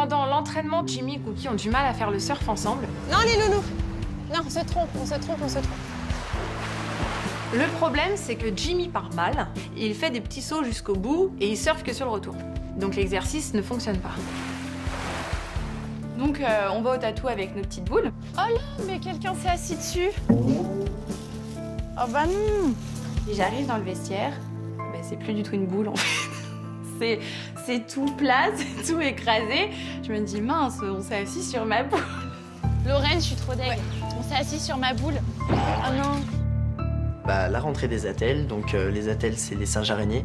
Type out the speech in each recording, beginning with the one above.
Pendant l'entraînement, Jimmy et Cookie ont du mal à faire le surf ensemble. Non, les loulous! Non, on se trompe, on se trompe, on se trompe. Le problème, c'est que Jimmy part mal, il fait des petits sauts jusqu'au bout et il surfe que sur le retour. Donc l'exercice ne fonctionne pas. Donc on va au tatou avec nos petites boules. Oh là, mais quelqu'un s'est assis dessus. Oh bah non! Et j'arrive dans le vestiaire, ben, c'est plus du tout une boule en fait. C'est tout plat, c'est tout écrasé. Je me dis mince, on s'est assis sur ma boule. Lorraine, je suis trop deg. Ouais. On s'est assis sur ma boule. Oh non! Bah, la rentrée des attelles, donc les attelles c'est les singes araignées.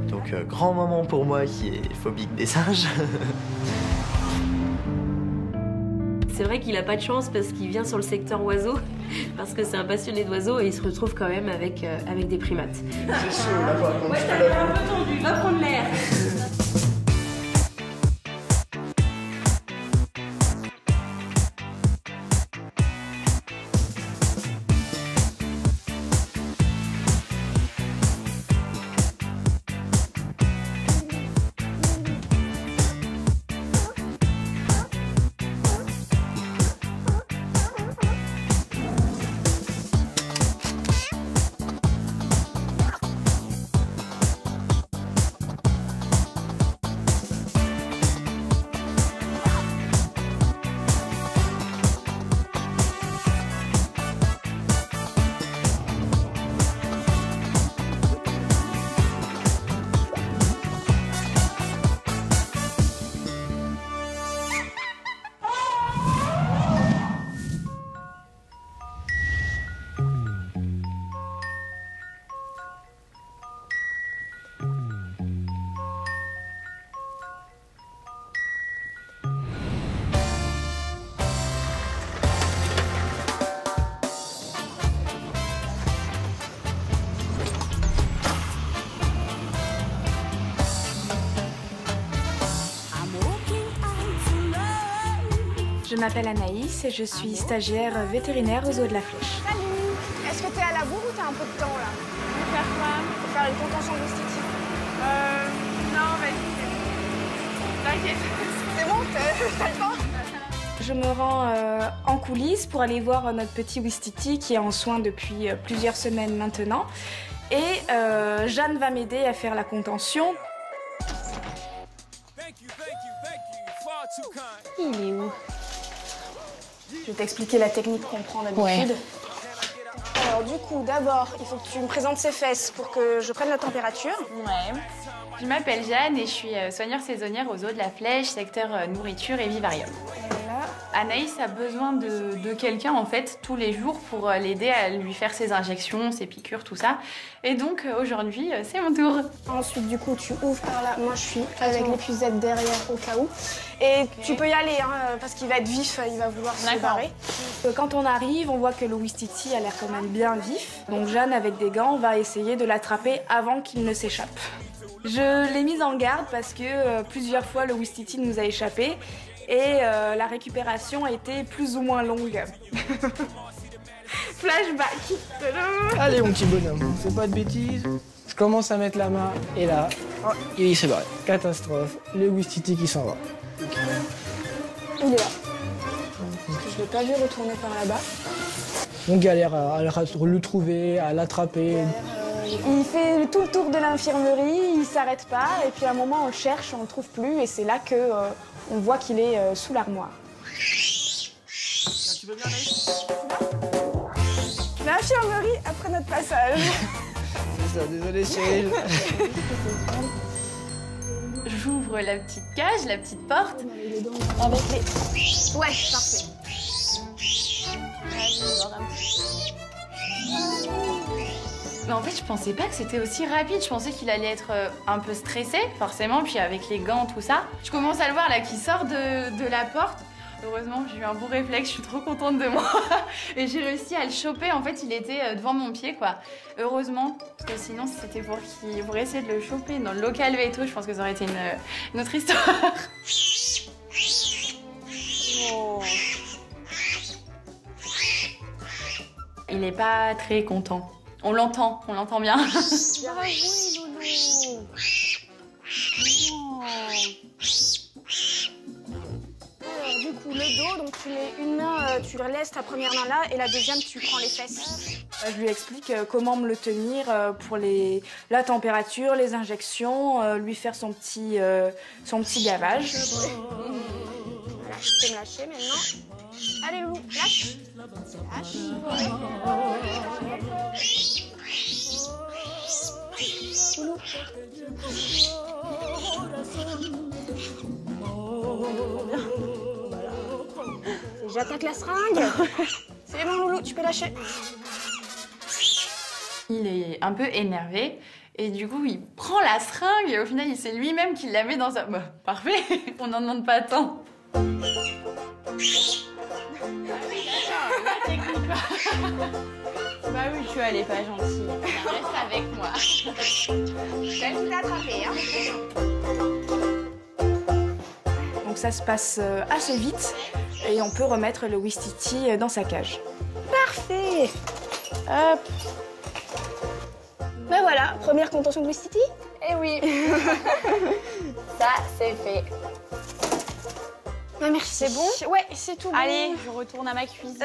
Donc grand moment pour moi qui est phobique des singes. C'est vrai qu'il a pas de chance parce qu'il vient sur le secteur oiseaux, parce que c'est un passionné d'oiseaux et il se retrouve quand même avec des primates. C'est chaud là par contre. Ouais, t'as l'air un peu tendu, va prendre l'air. Je m'appelle Anaïs et je suis stagiaire vétérinaire aux Zoos de la Flèche. Salut! Est-ce que t'es à la bourre ou t'as un peu de temps là? Pour faire quoi? Pour faire une contention d'esthétique. Non, vas-y. T'inquiète. C'est bon, t'as le temps? Je me rends en coulisses pour aller voir notre petit Ouistiti qui est en soins depuis plusieurs semaines maintenant. Et Jeanne va m'aider à faire la contention. Il est où? Je vais t'expliquer la technique qu'on prend d'habitude. Ouais. Alors du coup, d'abord, il faut que tu me présentes ses fesses pour que je prenne la température. Ouais. Je m'appelle Jeanne et je suis soigneur saisonnière aux Zoos de la Flèche, secteur nourriture et vivarium. Voilà. Anaïs a besoin de quelqu'un en fait tous les jours pour l'aider à lui faire ses injections, ses piqûres, tout ça. Et donc aujourd'hui, c'est mon tour. Ensuite, du coup, tu ouvres par là. Moi, je suis avec l'épuisette derrière au cas où. Et tu peux y aller, hein, parce qu'il va être vif, il va vouloir se barrer. Quand on arrive, on voit que le Ouistiti a l'air quand même bien vif. Donc Jeanne, avec des gants, va essayer de l'attraper avant qu'il ne s'échappe. Je l'ai mise en garde parce que plusieurs fois, le Ouistiti nous a échappé. Et la récupération a été plus ou moins longue. Flashback. Allez mon petit bonhomme, fais pas de bêtises. Je commence à mettre la main et là, oh, il s'est barré. Catastrophe, le Ouistiti qui s'en va. Il est là. Parce que je l'ai pas vu retourner par là-bas. On galère à le trouver, à l'attraper. Il fait tout le tour de l'infirmerie, il s'arrête pas, et puis à un moment on le cherche, on le trouve plus, et c'est là que on voit qu'il est sous l'armoire. Tu veux bien, Anaïs ? L'infirmerie après notre passage. C'est ça, désolé Cyril. J'ouvre la petite cage, la petite porte. Avec les... Ouais, parfait. Mais en fait, je pensais pas que c'était aussi rapide. Je pensais qu'il allait être un peu stressé, forcément, puis avec les gants, tout ça. Je commence à le voir là qui sort de la porte. Heureusement, j'ai eu un bon réflexe, je suis trop contente de moi. Et j'ai réussi à le choper. En fait, il était devant mon pied, quoi. Heureusement, parce que sinon, si c'était pour essayer de le choper dans le local veto, je pense que ça aurait été une autre histoire. Oh. Il est pas très content. On l'entend bien. Ah oui, loulou. ou le dos, donc tu mets une main, tu laisses ta première main là et la deuxième tu prends les fesses. Je lui explique comment me le tenir pour la température, les injections, lui faire son petit gavage. Voilà, tu peux me lâcher maintenant. Allez Loulou, lâche. Lâche. Loulou. J'attaque la seringue. C'est bon Loulou, tu peux lâcher. Il est un peu énervé et du coup il prend la seringue et au final c'est lui-même qui la met dans sa... Bah, parfait, on n'en demande pas tant. Bah oui, elle est pas gentille. Reste avec moi. T'as tout attrapé, hein. Donc ça se passe assez vite et on peut remettre le Ouistiti dans sa cage. Parfait. Hop. Ben voilà, première contention de Ouistiti. Eh oui. Ça, c'est fait. Ah, merci. C'est bon? Ouais, c'est tout bon. Allez, je retourne à ma cuisine.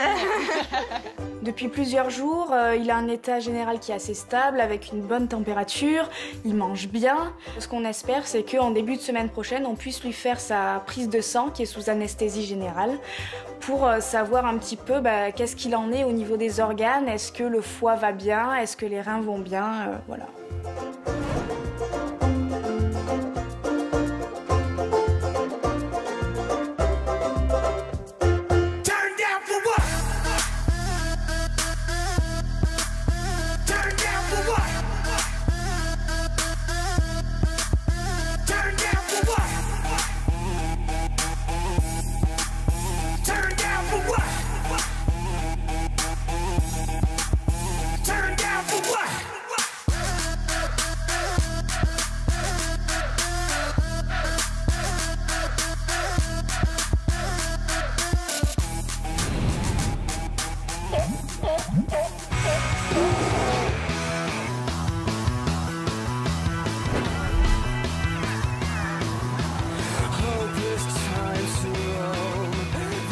Depuis plusieurs jours, il a un état général qui est assez stable, avec une bonne température, il mange bien. Ce qu'on espère, c'est qu'en début de semaine prochaine, on puisse lui faire sa prise de sang, qui est sous anesthésie générale, pour savoir un petit peu qu'est-ce qu'il en est au niveau des organes. Est-ce que le foie va bien? Est-ce que les reins vont bien? Voilà.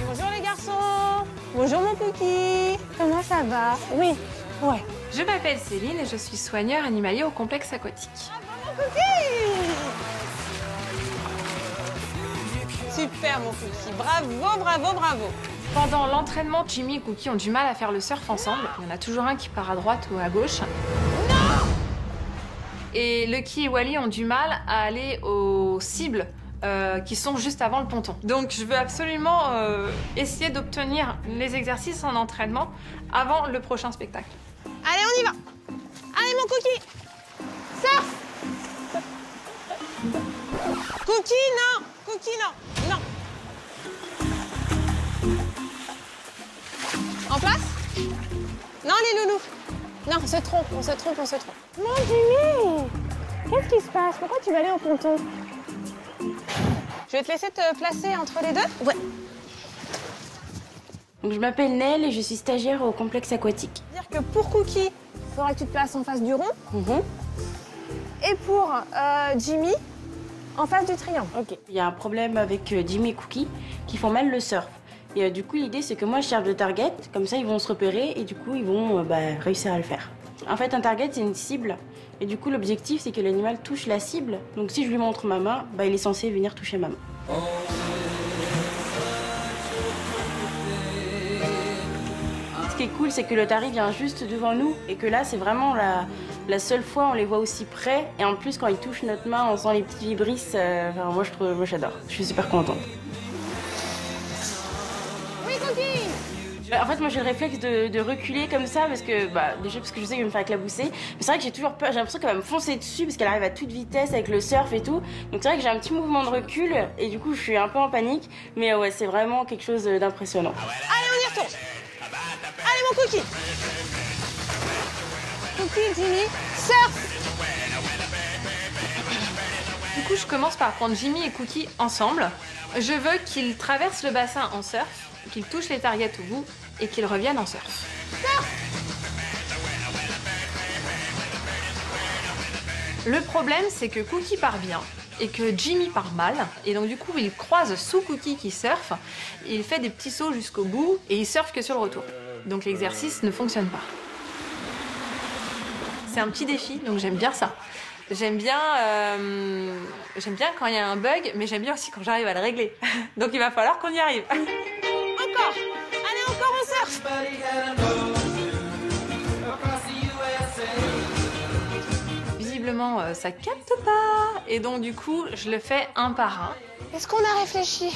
Bonjour les garçons. Bonjour mon Cookie. Comment ça va? Oui. Ouais. Je m'appelle Céline et je suis soigneur animalier au complexe aquatique. Super mon Cookie. Bravo, bravo, bravo. Pendant l'entraînement, Jimmy et Cookie ont du mal à faire le surf ensemble. Il y en a toujours un qui part à droite ou à gauche. Non! Et Lucky et Wally ont du mal à aller aux cibles qui sont juste avant le ponton. Donc je veux absolument essayer d'obtenir les exercices en entraînement avant le prochain spectacle. Allez, on y va. Allez mon Cookie. Surf. Cookie, non. Cookie, non. Non. En place? Non, les loulous. Non, on se trompe, on se trompe, on se trompe. Mon Jimmy! Qu'est-ce qui se passe? Pourquoi tu vas aller au ponton? Je vais te laisser te placer entre les deux. Ouais. Donc, je m'appelle Nel et je suis stagiaire au complexe aquatique. C'est-à-dire que pour Cookie, il faudra que tu te places en face du rond. Et pour Jimmy, en face du triangle. Ok. Il y a un problème avec Jimmy et Cookie qui font mal le surf. Et du coup, l'idée, c'est que moi, je cherche le target. Comme ça, ils vont se repérer et du coup, ils vont réussir à le faire. En fait, un target, c'est une cible. Et du coup, l'objectif, c'est que l'animal touche la cible. Donc, si je lui montre ma main, il est censé venir toucher ma main. Ce qui est cool, c'est que le tari vient juste devant nous. Et que là, c'est vraiment la seule fois où on les voit aussi près. Et en plus, quand ils touchent notre main, on sent les petits vibrisses. Moi, j'adore. Je suis super contente. En fait, moi j'ai le réflexe de reculer comme ça parce que, déjà parce que je sais que je vais me faire éclabousser. Mais c'est vrai que j'ai toujours peur, j'ai l'impression qu'elle va me foncer dessus parce qu'elle arrive à toute vitesse avec le surf et tout. Donc c'est vrai que j'ai un petit mouvement de recul et du coup je suis un peu en panique. Mais ouais, c'est vraiment quelque chose d'impressionnant. Allez, on y retourne. Allez, mon Cookie. Cookie, Jimmy, surf. Du coup, je commence par prendre Jimmy et Cookie ensemble. Je veux qu'ils traversent le bassin en surf, qu'ils touchent les targets au bout et qu'ils reviennent en surf. Le problème, c'est que Cookie part bien, et que Jimmy part mal. Et donc du coup, il croise Sue Cookie qui surfe, il fait des petits sauts jusqu'au bout et il surfe que sur le retour. Donc l'exercice ne fonctionne pas. C'est un petit défi, donc j'aime bien ça. J'aime bien quand il y a un bug, mais j'aime bien aussi quand j'arrive à le régler. Donc il va falloir qu'on y arrive. Encore. Allez, encore, on surfe. Visiblement, ça capte pas. Et donc du coup, je le fais un par un. Est-ce qu'on a réfléchi?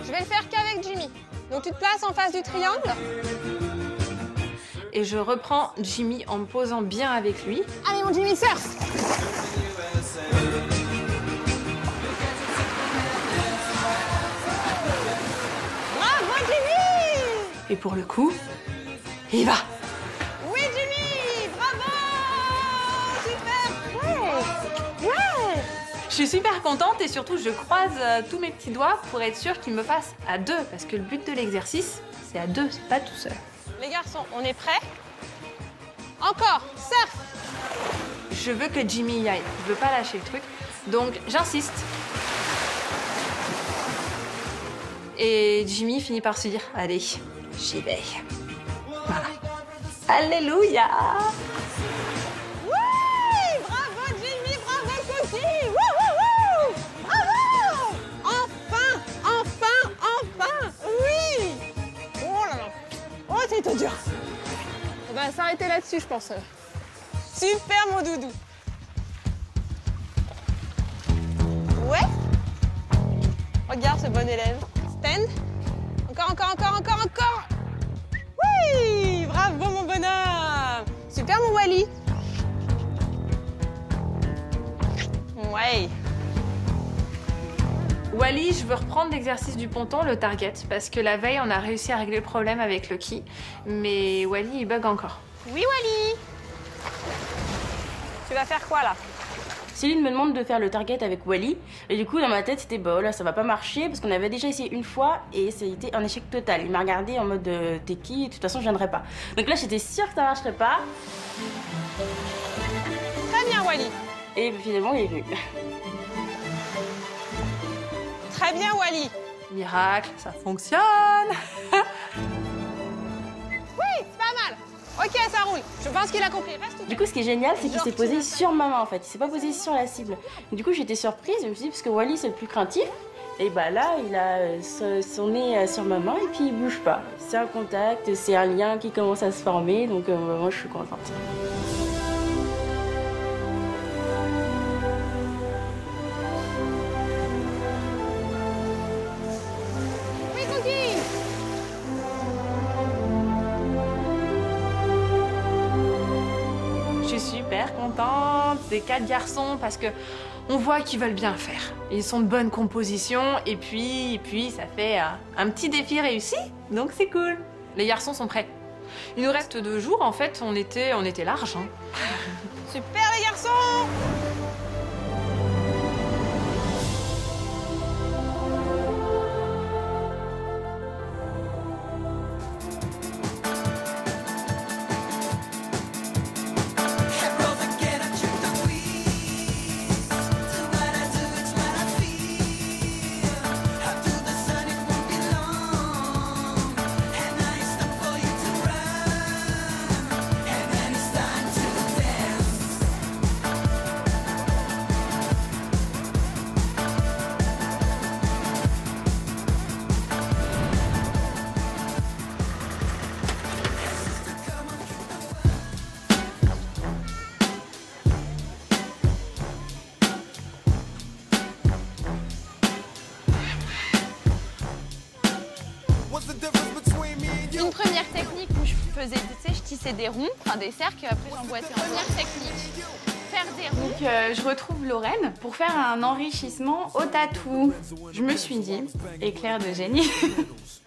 Je vais le faire qu'avec Jimmy. Donc tu te places en face du triangle. Et je reprends Jimmy en me posant bien avec lui. Allez mon Jimmy, surfe. Bravo Jimmy. Et pour le coup, il va. Oui Jimmy, bravo. Super. Ouais. Je suis super contente et surtout je croise tous mes petits doigts pour être sûre qu'il me fasse à deux. Parce que le but de l'exercice, c'est à deux, c'est pas tout seul. Les garçons, on est prêts? Encore, surf. Je veux que Jimmy y aille, je veux pas lâcher le truc, donc j'insiste. Et Jimmy finit par se dire, allez, j'y vais. Voilà. Alléluia. Oui, bravo Jimmy, bravo Cookie. Wouh. Bravo. Enfin. Oui. Oh là là. Oh, c'était dur. On va s'arrêter là-dessus, je pense. Super, mon doudou. Ouais. Regarde ce bon élève. Stand. Encore. Oui, bravo, mon bonhomme. Super, mon Wally. Ouais. Wally, je veux reprendre l'exercice du ponton, le target, parce que la veille, on a réussi à régler le problème avec Lucky, mais Wally, il bug encore. Oui, Wally. Tu vas faire quoi, là? Céline me demande de faire le target avec Wally, et du coup, dans ma tête, c'était bah là, ça va pas marcher, parce qu'on avait déjà essayé une fois, et ça a été un échec total. Il m'a regardé en mode t'es qui? De toute façon, je viendrai pas. Donc là, j'étais sûre que ça marcherait pas. Très bien, Wally. Et finalement, il est venu. Très bien, Wally. Miracle, ça fonctionne. Oui, c'est pas mal. Ok, ça roule. Je pense qu'il a compris. Reste. Du coup, ce qui est génial, c'est qu'il s'est posé sur ma main, en fait. Il s'est pas posé sur la cible. Du coup, j'étais surprise. Je me suis dit, parce que Wally, c'est le plus craintif. Et bah là, il a son nez sur ma main et puis il bouge pas. C'est un contact, c'est un lien qui commence à se former. Donc moi, je suis contente. Je suis super contente des 4 garçons parce que on voit qu'ils veulent bien faire. Ils sont de bonne composition et puis ça fait un petit défi réussi, donc c'est cool. Les garçons sont prêts. Il nous reste 2 jours, en fait, on était large. Hein. Super les garçons. Une première technique où je faisais, tu sais, je tissais des ronds, enfin des cercles, et après j'emboîtais. Première technique, faire des ronds. Donc je retrouve Lorraine pour faire un enrichissement au tatou. Je me suis dit, éclair de génie,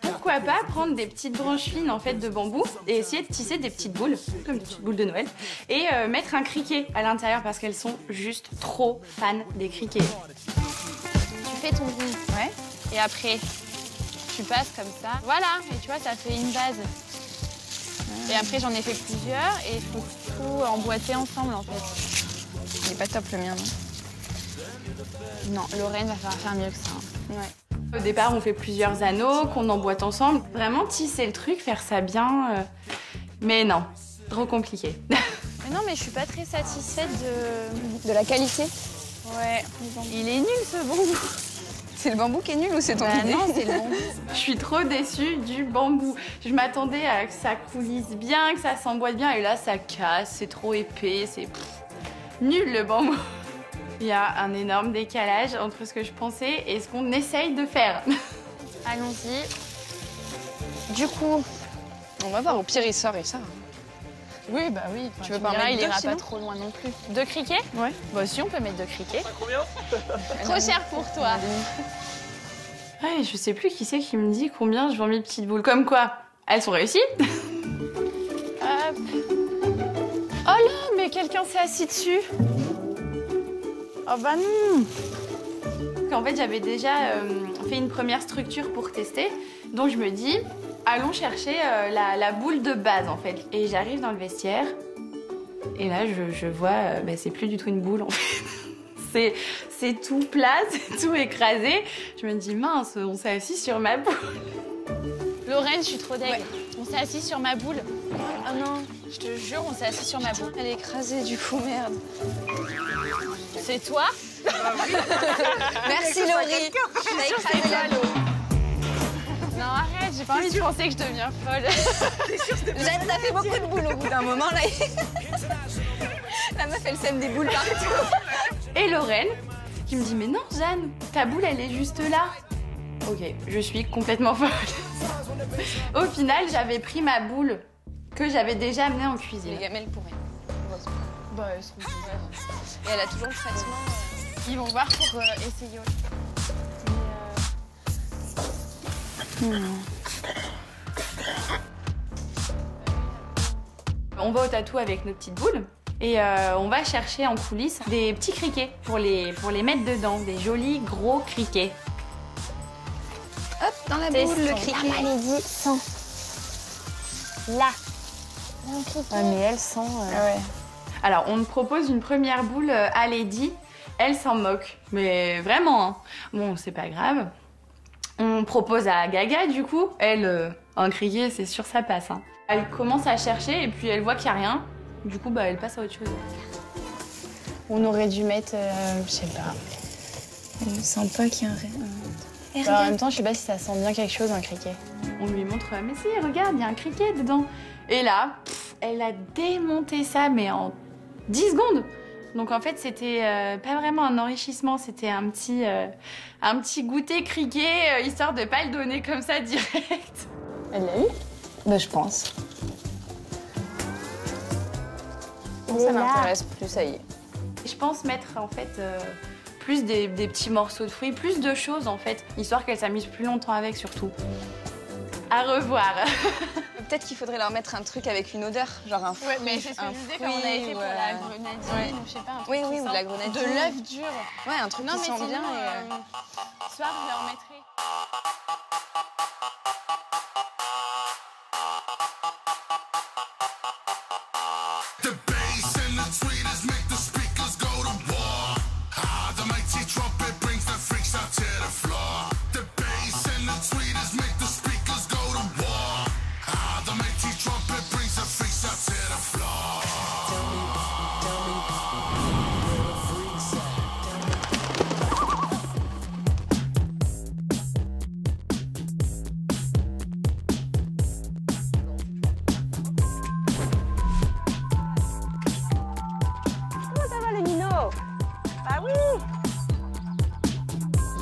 pourquoi pas prendre des petites branches fines en fait de bambou et essayer de tisser des petites boules, comme des petites boules de Noël, et mettre un criquet à l'intérieur parce qu'elles sont juste trop fans des criquets. Tu fais ton rond, ouais, et après tu passes comme ça, voilà, et tu vois, ça fait une base. Et après, j'en ai fait plusieurs et il faut tout emboîter ensemble, en fait. Il est pas top, le mien, non? Non, Lorraine va falloir faire mieux que ça. Ouais. Au départ, on fait plusieurs anneaux qu'on emboîte ensemble. Vraiment tisser le truc, faire ça bien. Mais non, trop compliqué. Mais non, mais je suis pas très satisfaite de la qualité. Ouais, il est nul ce bambou. C'est le bambou qui est nul ou c'est ton idée? Non, c'est le bambou. Je suis trop déçue du bambou. Je m'attendais à que ça coulisse bien, que ça s'emboîte bien, et là ça casse, c'est trop épais, c'est nul le bambou. Il y a un énorme décalage entre ce que je pensais et ce qu'on essaye de faire. Allons-y. Du coup, on va voir, au pire il sort et ça. Oui, bah oui. Enfin, tu veux pas mettre il ira pas trop loin non plus. 2 criquets? Ouais. Bah si, on peut mettre 2 criquets. Combien? Trop cher pour toi. Ouais, je sais plus qui c'est qui me dit combien je vends mes petites boules. Comme quoi, elles sont réussies. Hop. Oh là, mais quelqu'un s'est assis dessus. Oh bah non. En fait, j'avais déjà fait une première structure pour tester. Donc je me dis, allons chercher la boule de base en fait. Et j'arrive dans le vestiaire. Et là, je vois, c'est plus du tout une boule en fait. C'est tout plat, c'est tout écrasé. Je me dis, mince, on s'est assis sur ma boule. Lorraine, je suis trop deg. Ouais. On s'est assis sur ma boule. Oh non, je te jure, on s'est assis sur ma boule. Elle est écrasée du coup, merde. C'est toi? Oui. Merci Laurie. Tu as écrasé la l'eau. Non, arrête, j'ai pas envie de penser que je deviens folle. Jeanne, t'as fait beaucoup de boules au bout d'un moment là. La meuf, elle sème des boules partout. Et Lorraine qui me dit, mais non Jeanne, ta boule elle est juste là. Ok, je suis complètement folle. Au final, j'avais pris ma boule que j'avais déjà amenée en cuisine. Les gamelles pour elle. Bah, elles sont ouvertes. Et elle a toujours le traitement. Ils vont voir pour essayer. On va au tatou avec nos petites boules et on va chercher en coulisses des petits criquets pour les mettre dedans, des jolis gros criquets. Hop, dans la boule, le criquet. La maladie sent. Là. Ah, mais elle sent... Ouais. Alors, on nous propose une première boule à Lady. Elle s'en moque, mais vraiment. Hein. Bon, c'est pas grave. On propose à Gaga, du coup. Elle, un criquet, c'est sûr, ça passe. Hein. Elle commence à chercher et puis elle voit qu'il n'y a rien. Du coup, elle passe à autre chose. On aurait dû mettre, je sais pas. Je sens pas qu'il y a un rien. En même temps, je sais pas si ça sent bien quelque chose, un criquet. On lui montre, mais si, regarde, il y a un criquet dedans. Et là, elle a démonté ça, mais en 10 secondes. Donc en fait, c'était pas vraiment un enrichissement, c'était un petit goûter criquet, histoire de pas le donner comme ça direct. Elle l'a eu? Bah, je pense. Ça m'intéresse plus, ça y est. Je pense mettre en fait plus des petits morceaux de fruits, plus de choses en fait, histoire qu'elle s'amuse plus longtemps avec surtout. À revoir. Peut-être qu'il faudrait leur mettre un truc avec une odeur, genre un fruit. Ouais, mais c'est ce que je disais quand on avait fait pour la grenadine, ou je sais pas, un truc ou de la grenadine. De l'œuf dur. Ouais, un truc qui sent bien. Ce soir, je leur mettrai.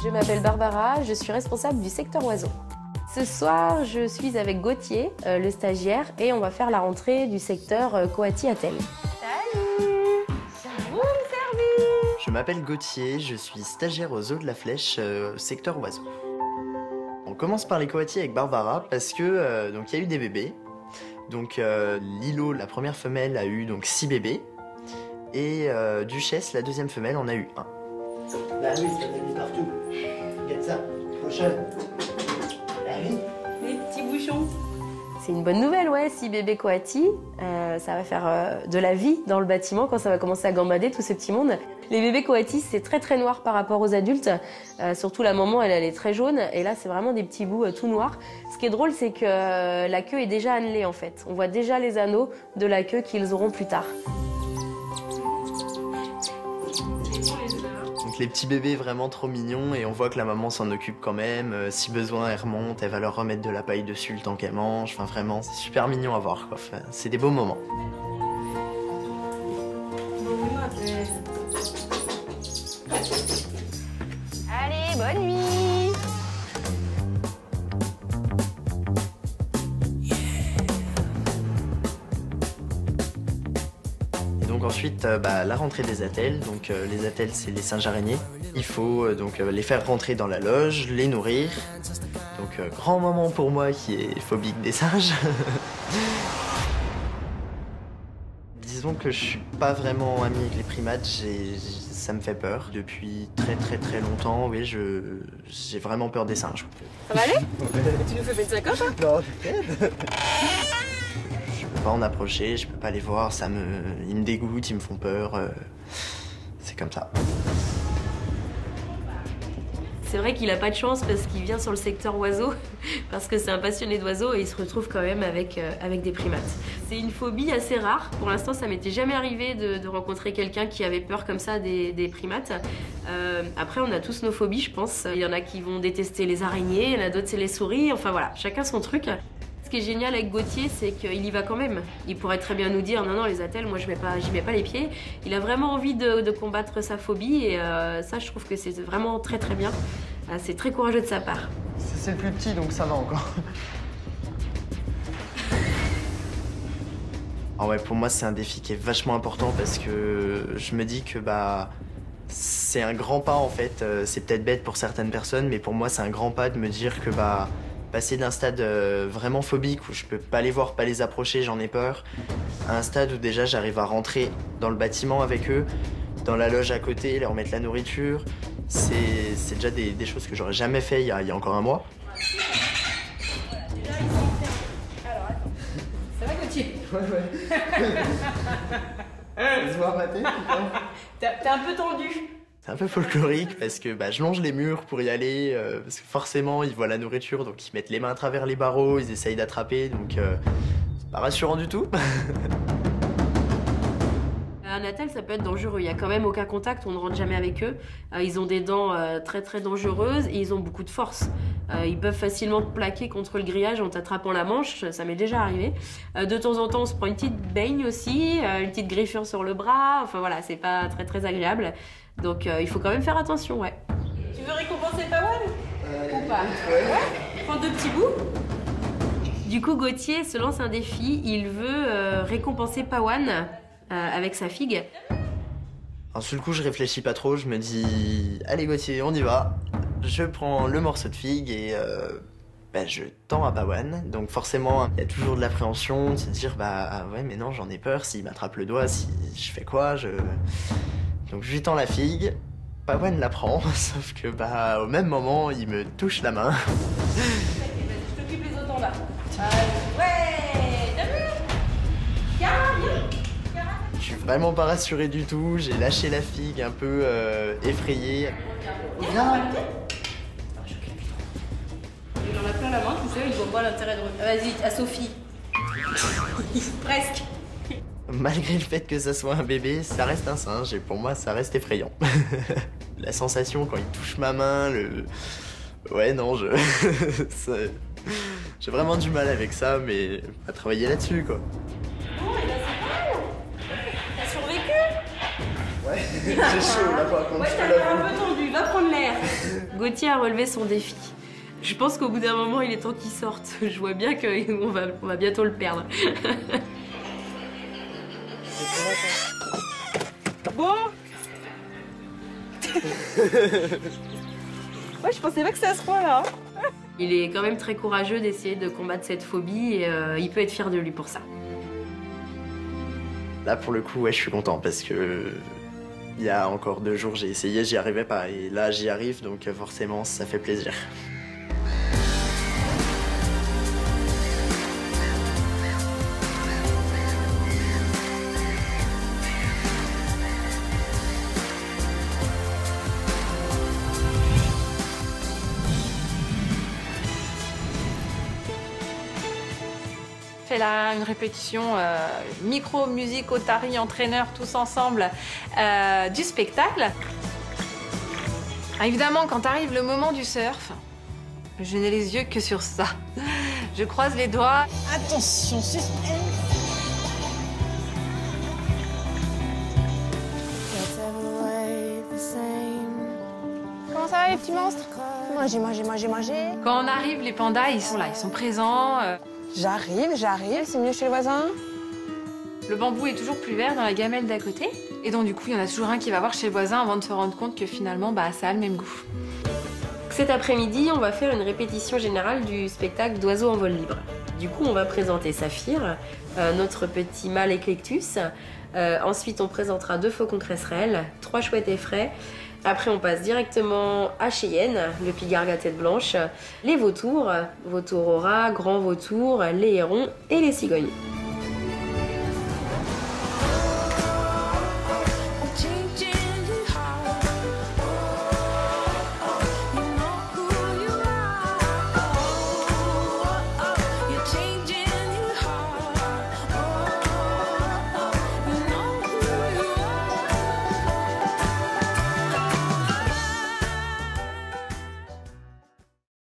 Je m'appelle Barbara, je suis responsable du secteur oiseaux. Ce soir, je suis avec Gauthier, le stagiaire, et on va faire la rentrée du secteur Coati-Atel. Salut! Room service! Je m'appelle Gauthier, je suis stagiaire aux Eaux de la Flèche, secteur oiseaux. On commence par les coatis avec Barbara parce que donc il y a eu des bébés. Donc Lilo, la première femelle, a eu donc 6 bébés. Et Duchesse, la deuxième femelle, en a eu 1. Bah oui, ça mis partout. Regarde ça, prochaine. Bah oui. Les petits bouchons. C'est une bonne nouvelle, ouais. Si bébé coati, ça va faire de la vie dans le bâtiment quand ça va commencer à gambader tout ce petit monde. Les bébés coatis, c'est très très noir par rapport aux adultes. Surtout la maman, elle est très jaune. Et là, c'est vraiment des petits bouts tout noirs. Ce qui est drôle, c'est que la queue est déjà annelée en fait. On voit déjà les anneaux de la queue qu'ils auront plus tard. Donc les petits bébés vraiment trop mignons et on voit que la maman s'en occupe quand même. Si besoin, elle remonte, elle va leur remettre de la paille dessus le temps qu'elle mange. Enfin vraiment, c'est super mignon à voir, quoi. Enfin, c'est des beaux moments. Allez, bonne nuit. Et donc ensuite, la rentrée des attelles. Donc les attelles, c'est les singes araignées. Il faut donc les faire rentrer dans la loge, les nourrir. Donc grand moment pour moi qui est phobique des singes. Disons que je suis pas vraiment ami avec les primates, ça me fait peur. Depuis très longtemps, oui, j'ai vraiment peur des singes. Ça va aller? Tu nous fais péter sa coche, hein? Non, t'inquiète. Je peux pas en approcher, je peux pas les voir, ils me dégoûtent, ils me font peur. C'est comme ça. C'est vrai qu'il a pas de chance parce qu'il vient sur le secteur oiseaux, parce que c'est un passionné d'oiseaux et il se retrouve quand même avec des primates. C'est une phobie assez rare. Pour l'instant, ça m'était jamais arrivé de rencontrer quelqu'un qui avait peur comme ça des primates. Après, on a tous nos phobies, je pense. Il y en a qui vont détester les araignées, il y en a d'autres, c'est les souris. Enfin voilà, chacun son truc. Ce qui est génial avec Gauthier, c'est qu'il y va quand même. Il pourrait très bien nous dire non, les attelles, moi j'y mets pas les pieds. Il a vraiment envie de combattre sa phobie et ça, je trouve que c'est vraiment très bien. C'est très courageux de sa part. C'est le plus petit, donc ça va encore. Ah ouais, pour moi, c'est un défi qui est vachement important parce que je me dis que c'est un grand pas en fait. C'est peut-être bête pour certaines personnes, mais pour moi, c'est un grand pas de me dire que passer d'un stade vraiment phobique où je peux pas les voir, pas les approcher, j'en ai peur, à un stade où déjà j'arrive à rentrer dans le bâtiment avec eux, dans la loge à côté, leur mettre la nourriture. C'est déjà des choses que j'aurais jamais fait il y a encore un mois. Alors attends, ça va Gauthier? Ouais. Se voir mater, T'es un peu tendu. C'est un peu folklorique parce que je longe les murs pour y aller, parce que forcément ils voient la nourriture, donc ils mettent les mains à travers les barreaux, ils essayent d'attraper, donc c'est pas rassurant du tout. Un attelle, ça peut être dangereux. Il y a quand même aucun contact, on ne rentre jamais avec eux. Ils ont des dents très dangereuses et ils ont beaucoup de force. Ils peuvent facilement te plaquer contre le grillage en t'attrapant la manche, ça m'est déjà arrivé. De temps en temps, on se prend une petite baigne aussi, une petite griffure sur le bras. Enfin voilà, c'est pas très agréable. Donc il faut quand même faire attention, ouais. Tu veux récompenser Pawan? Ou pas? Ouais. Prends 2 petits bouts. Du coup, Gauthier se lance un défi. Il veut récompenser Pawan avec sa figue. Alors sur le coup, je réfléchis pas trop. Je me dis, allez Gauthier, on y va. Je prends le morceau de figue et je tends à Pawan. Donc forcément, il y a toujours de l'appréhension, de se dire, ouais, mais non, j'en ai peur. S'il m'attrape le doigt, si je fais quoi, Donc je lui tends la figue, Pawan la prend, sauf que au même moment, il me touche la main. Je t'occupe les autres en bas. Ouais, t'as vu? Viens. Je suis vraiment pas rassuré du tout, j'ai lâché la figue un peu effrayé. Viens. Il en a plein la main, tu sais, il voit pas l'intérêt de... Vas-y, à Sophie. Presque. Malgré le fait que ça soit un bébé, ça reste un singe et pour moi ça reste effrayant. La sensation quand il touche ma main, Ouais non, j'ai vraiment du mal avec ça, mais à travailler là-dessus quoi. Bon, et là c'est pas mal. T'as survécu? Ouais, j'ai chaud là par contre. Ouais, t'as l'air un peu tendu, va prendre l'air. Gauthier a relevé son défi. Je pense qu'au bout d'un moment, il est temps qu'il sorte. Je vois bien qu'on va bientôt le perdre. Bon. Ouais, je pensais pas que c'était à ce point-là. Il est quand même très courageux d'essayer de combattre cette phobie et il peut être fier de lui pour ça. Là, pour le coup, ouais, je suis content parce que il y a encore 2 jours, j'ai essayé, j'y arrivais pas. Et là, j'y arrive, donc forcément, ça fait plaisir. et là, une répétition micro, musique, otari, entraîneur, tous ensemble du spectacle. Évidemment, quand arrive le moment du surf, je n'ai les yeux que sur ça. Je croise les doigts. Attention, suspense. Comment ça va les petits monstres? Mangez. Quand on arrive, les pandas, ils sont là, ils sont présents. J'arrive, c'est mieux chez le voisin. Le bambou est toujours plus vert dans la gamelle d'à côté. Et donc du coup, il y en a toujours un qui va voir chez le voisin avant de se rendre compte que finalement, ça a le même goût. Cet après-midi, on va faire une répétition générale du spectacle d'oiseaux en vol libre. Du coup, on va présenter Saphir, notre petit mâle éclectus. Ensuite, on présentera 2 faucons cresserelles, 3 chouettes effraies. Après, on passe directement à Cheyenne, le pigargue à tête blanche, les vautours, vautours au rat, grands vautours, les hérons et les cigognes.